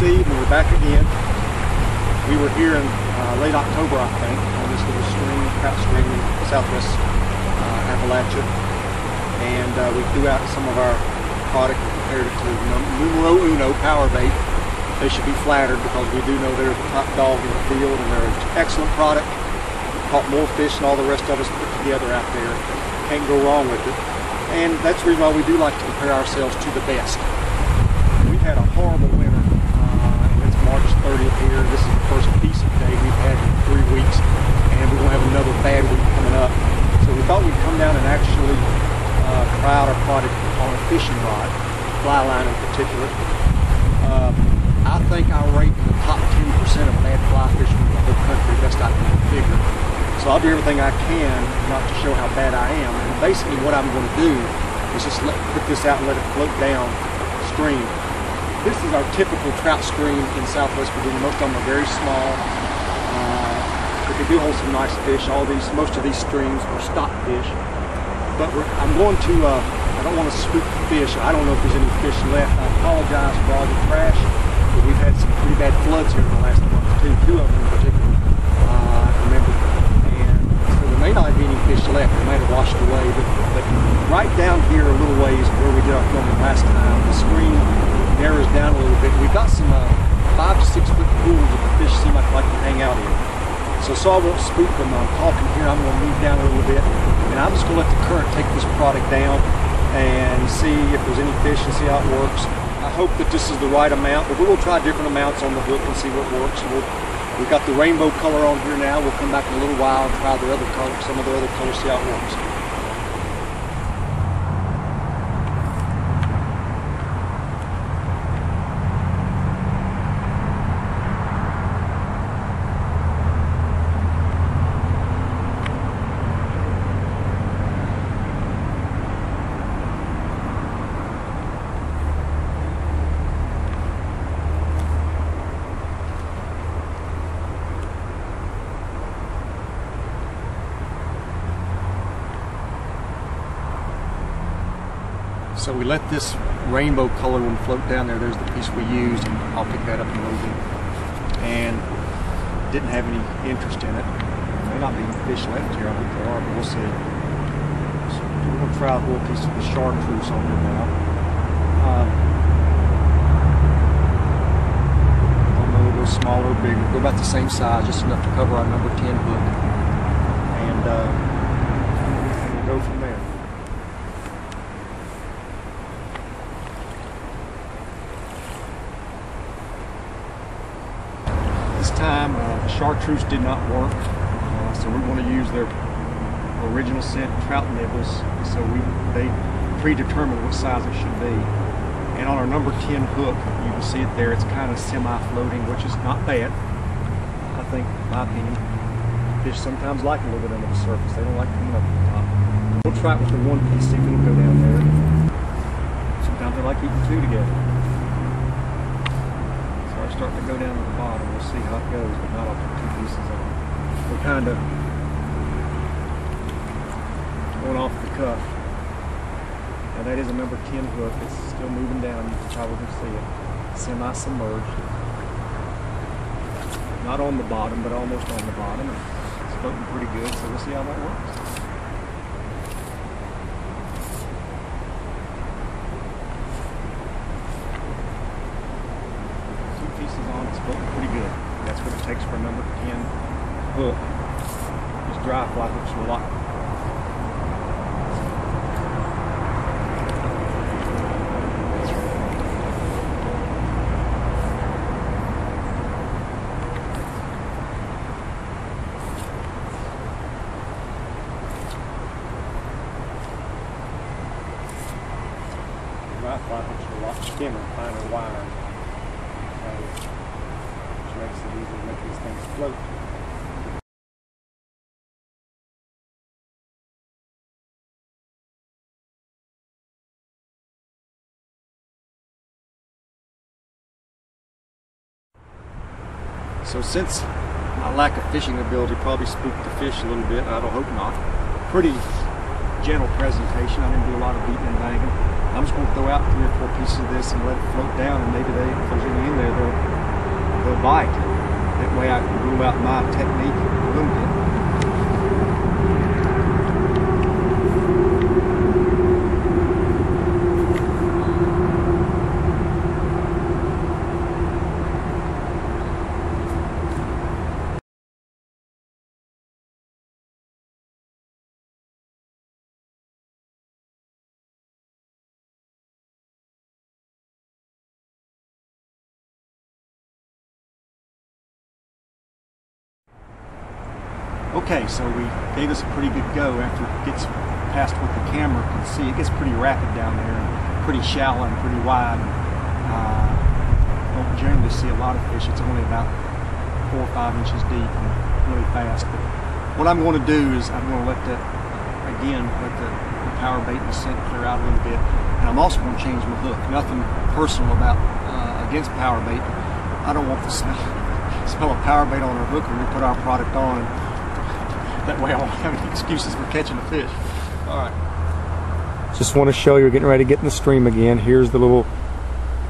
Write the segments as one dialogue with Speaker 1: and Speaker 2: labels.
Speaker 1: Steve, and we're back again. We were here in late October, I think, on this little stream, trout stream in southwest Appalachia, and we threw out some of our product and compared it to numero uno PowerBait. They should be flattered because we do know they're the top dog in the field, and they're an excellent product. Caught more fish than all the rest of us put together out there. Can't go wrong with it. And that's the reason why we do like to compare ourselves to the best. We've had a horrible winter, and it's March 30th here. This is the first decent day we've had in 3 weeks, and we're going to have another bad week coming up. So we thought we'd come down and actually try out our product on a fishing rod, fly line in particular. I think I rate in the top 10% of bad fly fishing in the whole country, best I can figure. So I'll do everything I can not to show how bad I am. And basically what I'm going to do is just put this out and let it float down stream. This is our typical trout stream in southwest Virginia. Most of them are very small. But they do hold some nice fish. Most of these streams are stock fish. But I'm going to, I don't want to spook the fish. I don't know if there's any fish left. I apologize for all the trash. But we've had some pretty bad floods here in the last month too. 2 of them in particular, I remember. There may not be any fish left, they might have washed away, but right down here a little ways where we did our filming last time, the stream narrows down a little bit. We've got some 5 to 6 foot pools that the fish seem like to hang out in. So I won't spook them. I'm talking here, I'm going to move down a little bit, and I'm just going to let the current take this product down and see if there's any fish and see how it works. I hope that this is the right amount, but we'll try different amounts on the hook and see what works. We've got the rainbow color on here now. We'll come back in a little while and try the other color, some of the other colors, see how it works. So we let this rainbow color one float down there. There's the piece we used, and I'll pick that up and move it. And didn't have any interest in it. There may not be any fish left here. I hope there are, but we'll see. So we're going to try a little piece of the chartreuse on here now. I don't know, a little smaller or bigger. Go about the same size, just enough to cover our number 10 hook. And we'll go from there. This time the chartreuse did not work, so we're going to use their original scent trout nibbles. So they predetermined what size it should be. And on our number 10 hook, you can see it there. It's kind of semi-floating, which is not bad. I think, in my opinion, fish sometimes like a little bit under the surface. They don't like coming up to the top. We'll try it with the one piece, see if it'll go down there. Sometimes they like eating 2 together. Starting to go down to the bottom. We'll see how it goes, but not all 2 pieces on. We're kind of going off the cuff. Now that is a number 10 hook. It's still moving down. You can probably see it. Semi-submerged. Not on the bottom, but almost on the bottom. It's floating pretty good, so we'll see how that works. Pretty good. That's what it takes for a number 10 hook. Just dry fly hooks are a lot. Dry fly hooks are a lot skinner, finer wire. Makes it easy to make these things float. So since my lack of fishing ability probably spooked the fish a little bit, I don't hope not. Pretty gentle presentation. I didn't do a lot of beating and banging. I'm just going to throw out 3 or 4 pieces of this and let it float down, and maybe if there's any in there, they'll bite. That way I can rule out my technique a little bit. Okay, so we gave this a pretty good go after it gets past what the camera can see. It gets pretty rapid down there and pretty shallow and pretty wide. Don't generally see a lot of fish. It's only about 4 or 5 inches deep and really fast. But what I'm going to do is I'm going to let the PowerBait and the scent clear out a little bit. And I'm also going to change my hook. Nothing personal about against PowerBait. I don't want the smell of PowerBait on our hook when we put our product on. That way I won't have any excuses for catching a fish. All right. Just want to show you, we're getting ready to get in the stream again. Here's the little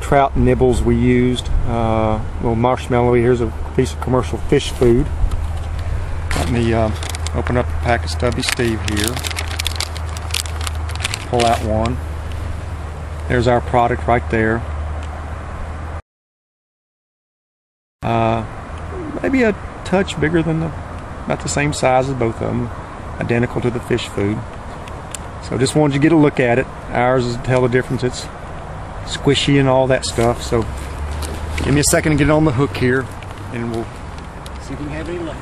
Speaker 1: trout nibbles we used. Little marshmallow. Here's a piece of commercial fish food. Let me open up a pack of Stubby Steve here. Pull out one. There's our product right there. Maybe a touch bigger than about the same size as both of them, identical to the fish food. So just wanted you to get a look at it. Ours is to tell the difference. It's squishy and all that stuff. So give me a second to get it on the hook here, and we'll see if we can have any luck.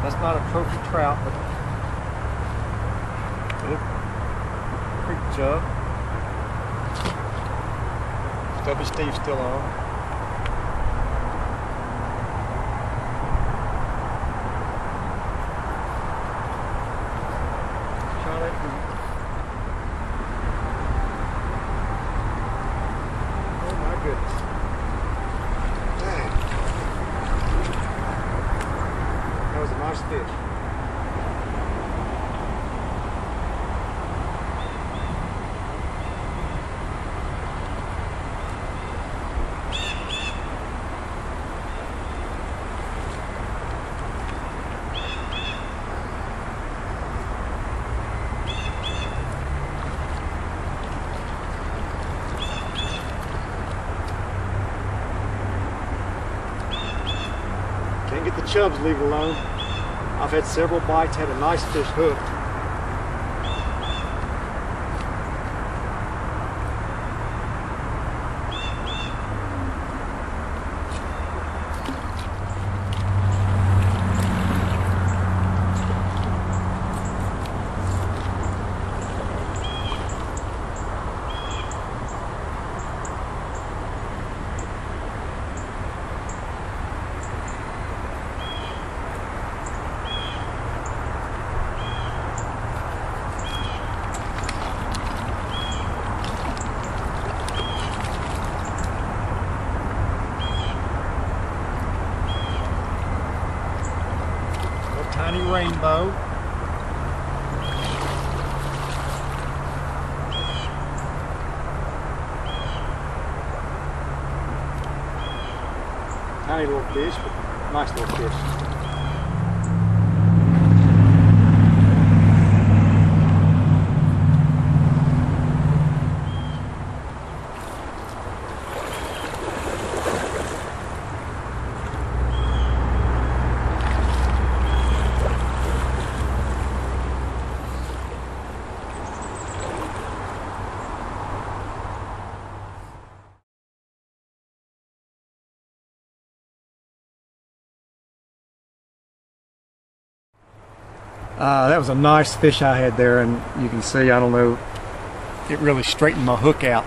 Speaker 1: That's not a trophy trout, but a creek jug. Stubby Steve's still on. Try that deep. Oh my goodness. That was a nice fish. Can't get the chubs, leave it alone. I've had several bites, had a nice fish hooked. Tiny rainbow. Tiny little fish, but nice little fish. That was a nice fish I had there, and you can see, I don't know, it really straightened my hook out.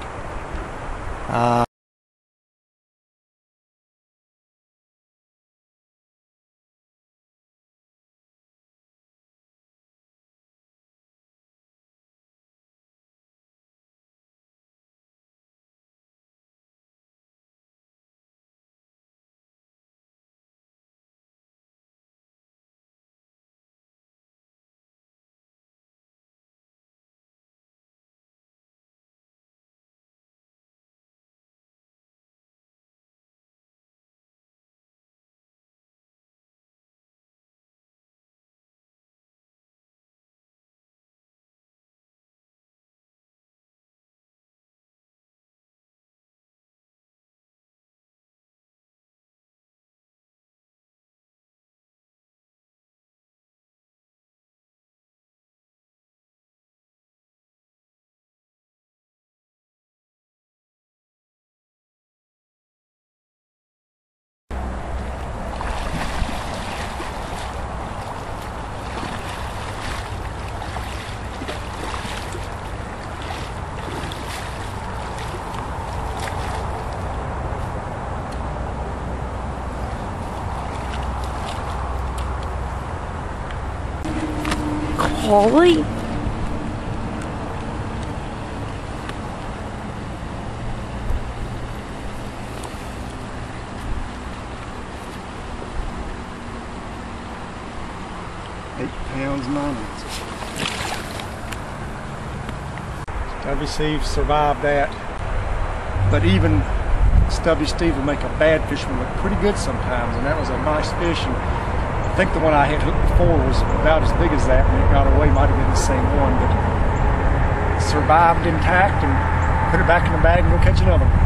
Speaker 2: Holy!
Speaker 1: £8, 9 ounces. Stubby Steve survived that, but even Stubby Steve will make a bad fisherman look pretty good sometimes, and that was a nice fish. And I think the one I had hooked before was about as big as that. When it got away, might have been the same one, but survived intact, and put it back in the bag and go catch another one.